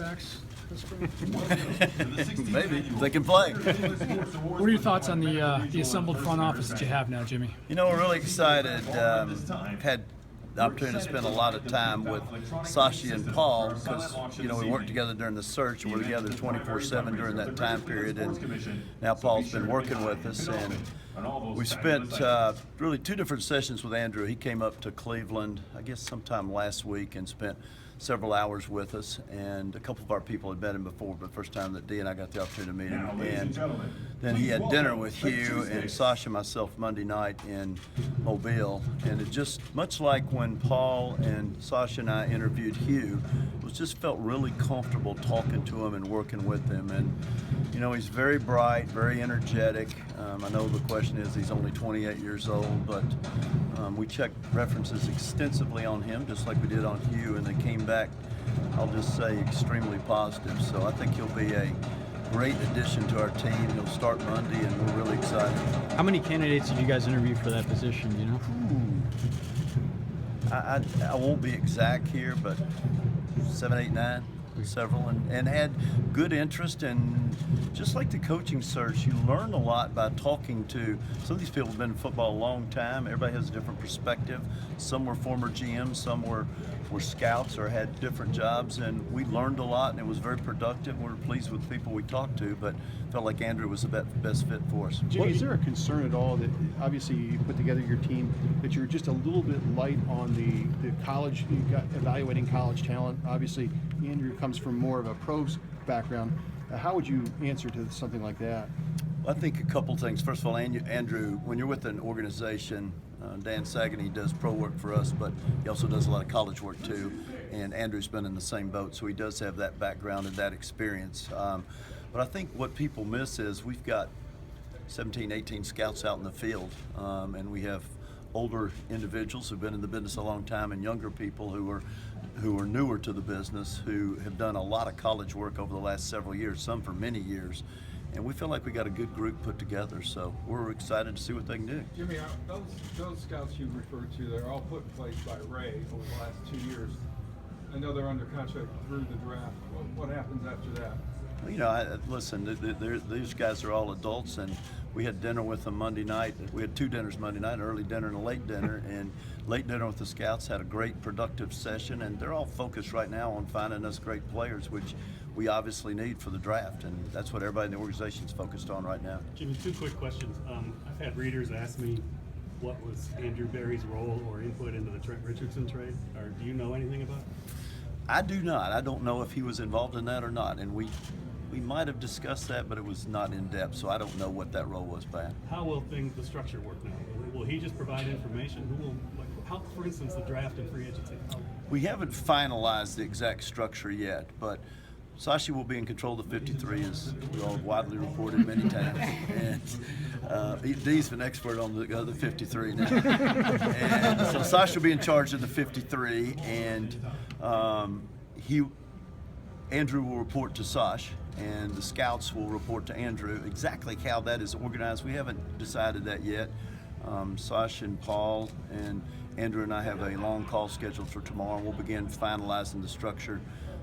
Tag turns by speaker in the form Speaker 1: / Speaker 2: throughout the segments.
Speaker 1: quarterbacks this spring?
Speaker 2: Maybe, if they can play.
Speaker 1: What are your thoughts on the assembled front office that you have now, Jimmy?
Speaker 2: You know, we're really excited. Had the opportunity to spend a lot of time with Sashi and Paul because, you know, we worked together during the search and we're together 24/7 during that time period. And now Paul's been working with us, and we spent really 2 different sessions with Andrew. He came up to Cleveland, I guess sometime last week, and spent several hours with us, and a couple of our people had met him before, but the first time that Dee and I got the opportunity to meet him. And then he had dinner with Hugh and Sasha and myself Monday night in Mobile, and it just, much like when Paul and Sasha and I interviewed Hugh, it just felt really comfortable talking to him and working with him. And you know, he's very bright, very energetic. I know the question is he's only 28 years old, but we checked references extensively on him, just like we did on Hugh, and they came back, I'll just say, extremely positive. So I think he'll be a great addition to our team. He'll start Monday, and we're really excited.
Speaker 3: How many candidates did you guys interview for that position, do you know?
Speaker 2: I won't be exact here, but 7, 8, 9. Several, and had good interest. And just like the coaching search, you learn a lot by talking to some of these people. Have been in football a long time. Everybody has a different perspective. Some were former GMs, some were scouts or had different jobs, and we learned a lot, and it was very productive. We were pleased with the people we talked to, but felt like Andrew was the best fit for us.
Speaker 4: Jimmy, is there a concern at all that obviously you put together your team that you're just a little bit light on the college, you got evaluating college talent? Obviously Andrew comes from more of a pros background. How would you answer to something like that?
Speaker 2: I think a couple things. First of all, Andrew, when you're with an organization, Dan Sagan, he does pro work for us, but he also does a lot of college work too. And Andrew's been in the same boat, so he does have that background and that experience. But I think what people miss is we've got 17, 18 scouts out in the field, and we have older individuals who've been in the business a long time, and younger people who are newer to the business, who have done a lot of college work over the last several years, some for many years. And we feel like we got a good group put together, so we're excited to see what they can do.
Speaker 5: Jimmy, those scouts you referred to, they're all put in place by Ray over the last 2 years. I know they're under contract through the draft. What happens after that?
Speaker 2: You know, listen, these guys are all adults, and we had dinner with them Monday night. We had 2 dinners Monday night, an early dinner and a late dinner, and late dinner with the scouts, had a great productive session, and they're all focused right now on finding us great players, which we obviously need for the draft, and that's what everybody in the organization is focused on right now.
Speaker 6: Jimmy, 2 quick questions. I've had readers ask me what was Andrew Berry's role or input into the Trent Richardson trade, or do you know anything about it?
Speaker 2: I do not. I don't know if he was involved in that or not, and we might have discussed that, but it was not in depth, so I don't know what that role was, Pat.
Speaker 6: How will the structure work now? Will he just provide information? Who will, how, for instance, the draft and free agency?
Speaker 2: We haven't finalized the exact structure yet, but Sashi will be in control of the 53, as we all have widely reported many times. And Dee's an expert on the other 53 now. And so Sashi will be in charge of the 53, and Andrew will report to Sash, and the scouts will report to Andrew. Exactly how that is organized, we haven't decided that yet. Sash and Paul and Andrew and I have a long call scheduled for tomorrow, and we'll begin finalizing the structure.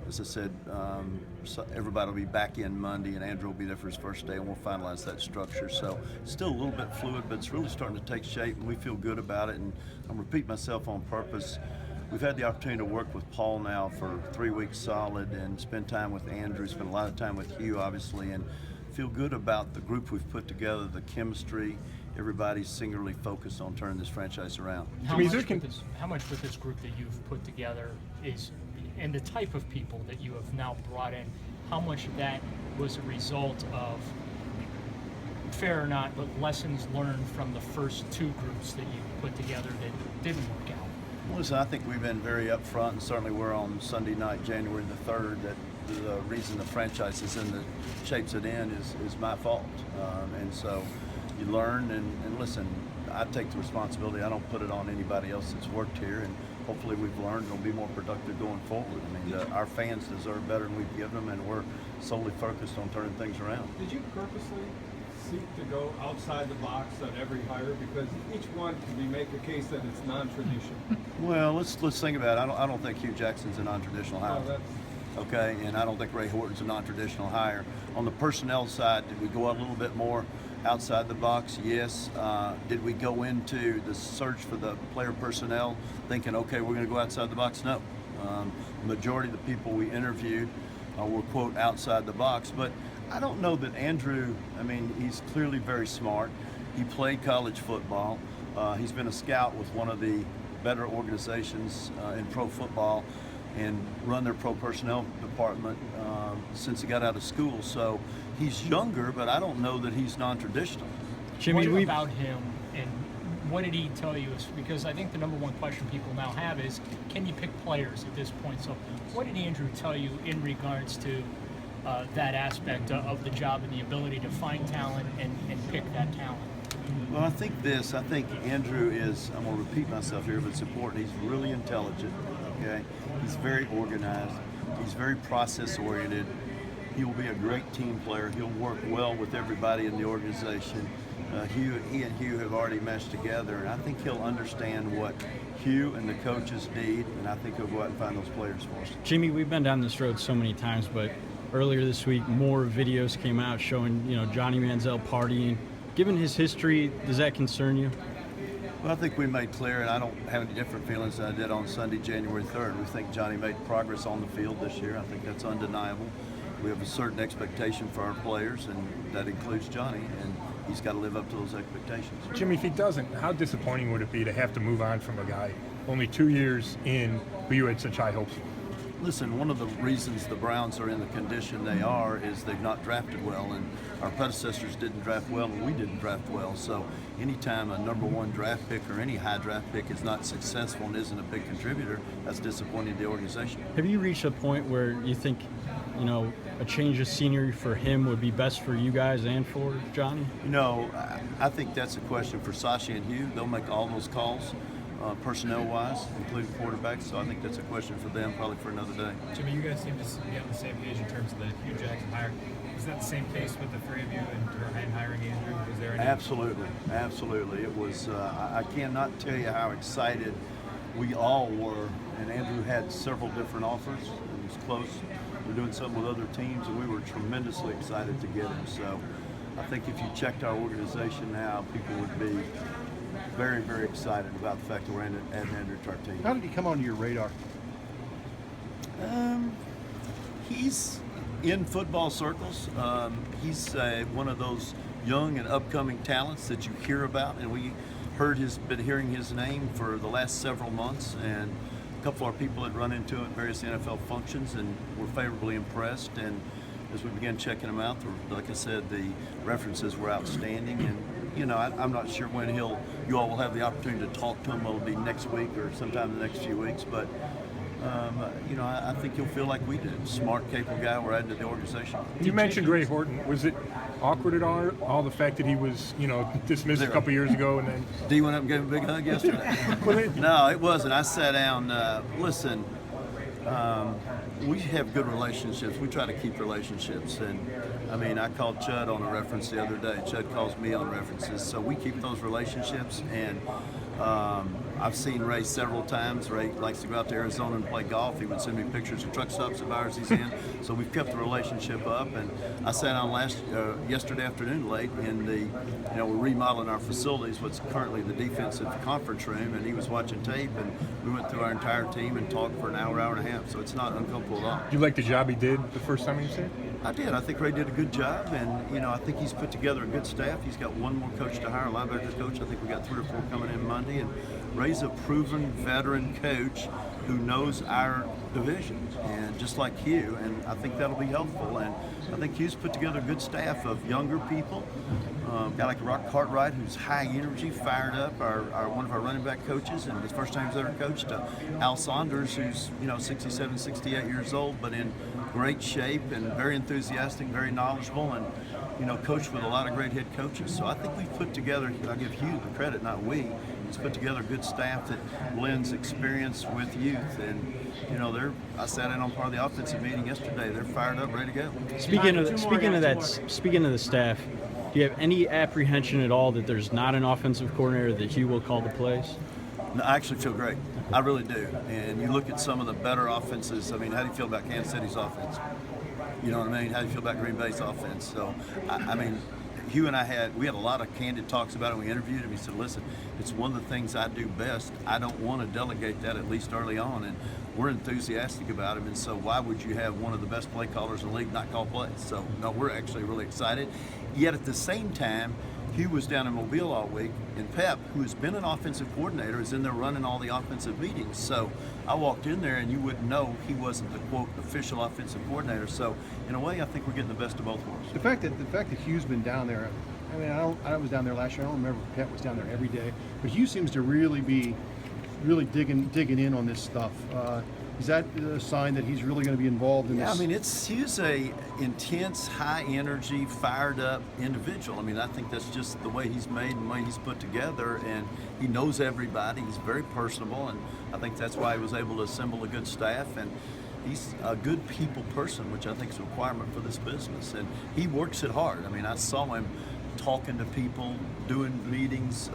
Speaker 2: As I said, everybody will be back in Monday, and Andrew will be there for his first day, and we'll finalize that structure. So it's still a little bit fluid, but it's really starting to take shape, and we feel good about it. And I'm repeating myself on purpose. We've had the opportunity to work with Paul now for 3 weeks solid, and spend time with Andrew, spend a lot of time with Hugh, obviously, and feel good about the group we've put together, the chemistry. Everybody's singularly focused on turning this franchise around.
Speaker 7: How much with this group that you've put together is, and the type of people that you have now brought in, how much of that was a result of, fair or not, but lessons learned from the first 2 groups that you put together that didn't work out?
Speaker 2: Well, listen, I think we've been very upfront, and certainly we're on Sunday night, January the 3rd, that the reason the franchise is in the shapes it in is my fault. And so you learn, and listen, I take the responsibility. I don't put it on anybody else that's worked here, and hopefully we've learned and we'll be more productive going forward. I mean, our fans deserve better than we've given them, and we're solely focused on turning things around.
Speaker 5: Did you purposely seek to go outside the box on every hire, because each one can make a case that it's non-traditional?
Speaker 2: Well, let's think about it. I don't think Hugh Jackson's a non-traditional hire.
Speaker 5: No,
Speaker 2: okay? And I don't think Ray Horton's a non-traditional hire. On the personnel side, did we go out a little bit more outside the box? Yes. Did we go into the search for the player personnel thinking, okay, we're going to go outside the box? No. The majority of the people we interviewed were, quote, outside the box. But I don't know that Andrew, I mean, he's clearly very smart. He played college football. He's been a scout with one of the better organizations in pro football and run their pro personnel department since he got out of school. So he's younger, but I don't know that he's non-traditional.
Speaker 3: Jimmy,
Speaker 7: What about him, and what did he tell you? Because I think the number one question people now have is, can you pick players at this point? So what did Andrew tell you in regards to that aspect of the job and the ability to find talent and pick that talent?
Speaker 2: Well, I think Andrew is, I'm going to repeat myself here, but it's important. He's really intelligent, okay? He's very organized. He's very process-oriented. He will be a great team player. He'll work well with everybody in the organization. He and Hugh have already meshed together, and I think he'll understand what Hugh and the coaches need, and I think he'll go out and find those players for us.
Speaker 3: Jimmy, we've been down this road so many times, but earlier this week, more videos came out showing, Johnny Manziel partying. Given his history, does that concern you?
Speaker 2: Well, I think we made clear, and I don't have any different feelings than I did on Sunday, January 3rd. We think Johnny made progress on the field this year. I think that's undeniable. We have a certain expectation for our players, and that includes Johnny, and he's got to live up to those expectations.
Speaker 8: Jimmy, if he doesn't, how disappointing would it be to have to move on from a guy only 2 years in who you had such high hopes for?
Speaker 2: Listen, one of the reasons the Browns are in the condition they are is they've not drafted well, and our predecessors didn't draft well, and we didn't draft well. So anytime a number one draft pick or any high draft pick is not successful and isn't a big contributor, that's disappointing to the organization.
Speaker 3: Have you reached a point where you think, a change of scenery for him would be best for you guys and for Johnny?
Speaker 2: I think that's a question for Sashi and Hugh. They'll make all those calls. Personnel-wise, including quarterbacks, so I think that's a question for them, probably for another day.
Speaker 9: Jimmy, you guys seem to be on the same page in terms of the Hugh Jackson hire. Was that the same case with the three of you and hiring Andrew? Was there any?
Speaker 2: Absolutely. It was. I cannot tell you how excited we all were, and Andrew had several different offers. It was close. We're doing something with other teams, and we were tremendously excited to get him. So, I think if you checked our organization now, people would be very, very excited about the fact that we're adding Andrew to our team.
Speaker 4: How did he come onto your radar?
Speaker 2: He's in football circles. He's one of those young and upcoming talents that you hear about, and we been hearing his name for the last several months, and a couple of our people had run into him at various NFL functions and were favorably impressed. And as we began checking him out, like I said, the references were outstanding, and I'm not sure when you all will have the opportunity to talk to him. It'll be next week or sometime in the next few weeks. But, I think you'll feel like we did. Smart, capable guy we're adding to the organization.
Speaker 8: You mentioned Ray Horton. Was it awkward at all the fact that he was, dismissed a couple years ago and then?
Speaker 2: D went up and gave him a big hug yesterday. No, it wasn't. I sat down. Listen, we have good relationships. We try to keep relationships. And, I called Chud on a reference the other day. Chud calls me on references. So we keep those relationships. And I've seen Ray several times. Ray likes to go out to Arizona and play golf. He would send me pictures of truck stops of ours he's in. So we've kept the relationship up. And I sat down yesterday afternoon late in we're remodeling our facilities, what's currently the defensive conference room, and he was watching tape, and we went through our entire team and talked for an hour and a half. So it's not uncomfortable at all.
Speaker 8: Did you like the job he did the first time you said?
Speaker 2: I did. I think Ray did a good job, and I think he's put together a good staff. He's got one more coach to hire, a linebacker coach. I think we got 3 or 4 coming in Monday, and Ray's a proven veteran coach who knows our division, and just like Hugh, and I think that'll be helpful. And I think Hugh's put together a good staff of younger people. A guy like Rock Cartwright, who's high energy, fired up, one of our running back coaches, and the first time he's ever coached. Al Saunders, who's 67, 68 years old, but in great shape and very enthusiastic, very knowledgeable, and coached with a lot of great head coaches. So I think we've put together, I give Hugh the credit, not we, he's put together a good staff that blends experience with youth. And I sat in on part of the offensive meeting yesterday. They're fired up, ready to go.
Speaker 3: Speaking of the staff, do you have any apprehension at all that there's not an offensive coordinator that Hugh will call the plays?
Speaker 2: No, I actually feel great. I really do. And you look at some of the better offenses. I mean, how do you feel about Kansas City's offense? You know what I mean? How do you feel about Green Bay's offense? So, I mean, Hugh and I had a lot of candid talks about it. We interviewed him. He said, listen, it's one of the things I do best. I don't want to delegate that, at least early on. And we're enthusiastic about him. And so why would you have one of the best play callers in the league not call plays? So, no, we're actually really excited. Yet at the same time, Hugh was down in Mobile all week, and Pep, who has been an offensive coordinator, is in there running all the offensive meetings. So I walked in there, and you wouldn't know he wasn't the, quote, official offensive coordinator. So in a way, I think we're getting the best of both worlds.
Speaker 4: The fact that Hugh's been down there, I mean, I was down there last year. I don't remember if Pep was down there every day, but Hugh seems to really be digging in on this stuff. Is that a sign that he's really going to be involved in this?
Speaker 2: Yeah, I mean, he's a intense, high energy, fired up individual. I mean, I think that's just the way he's made and the way he's put together, and he knows everybody. He's very personable, and I think that's why he was able to assemble a good staff. And he's a good people person, which I think is a requirement for this business. And he works it hard. I mean, I saw him talking to people, doing meetings.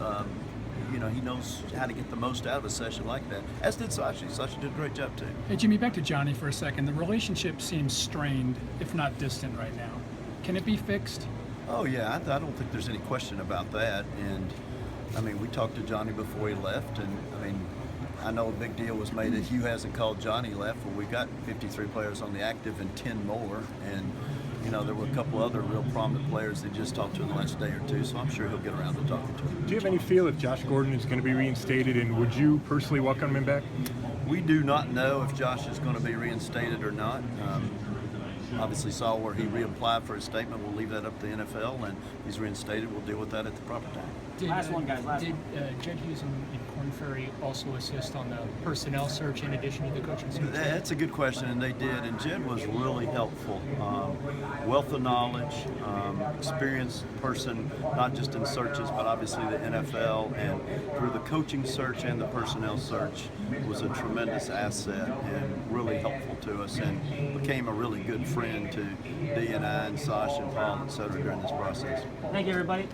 Speaker 2: You know, he knows how to get the most out of a session like that, as did Sashi. Sashi did a great job, too.
Speaker 1: Hey, Jimmy, back to Johnny for a second. The relationship seems strained, if not distant right now. Can it be fixed?
Speaker 2: Oh, yeah. I don't think there's any question about that. And, I mean, we talked to Johnny before he left, and, I mean, I know a big deal was made that Hugh hasn't called Johnny left. Well, we got 53 players on the active and 10 more. And, you know, there were a couple other real prominent players that just talked to in the last day or two, so I'm sure he'll get around to talking to him.
Speaker 8: Do you have any feel if Josh Gordon is going to be reinstated, and would you personally welcome him back?
Speaker 2: We do not know if Josh is going to be reinstated or not. Obviously saw where he reapplied for his statement. We'll leave that up to the NFL, and if he's reinstated, we'll deal with that at the proper time.
Speaker 7: Did Jed Hughes and Korn Ferry also assist on the personnel search in addition to the coaching search?
Speaker 2: That's a good question, and they did. And Jed was really helpful. Wealth of knowledge, experienced person, not just in searches, but obviously the NFL. And through the coaching search and the personnel search, was a tremendous asset and really helpful to us, and became a really good friend to D and I and Sash and Paul, et cetera, during this process.
Speaker 7: Thank you, everybody.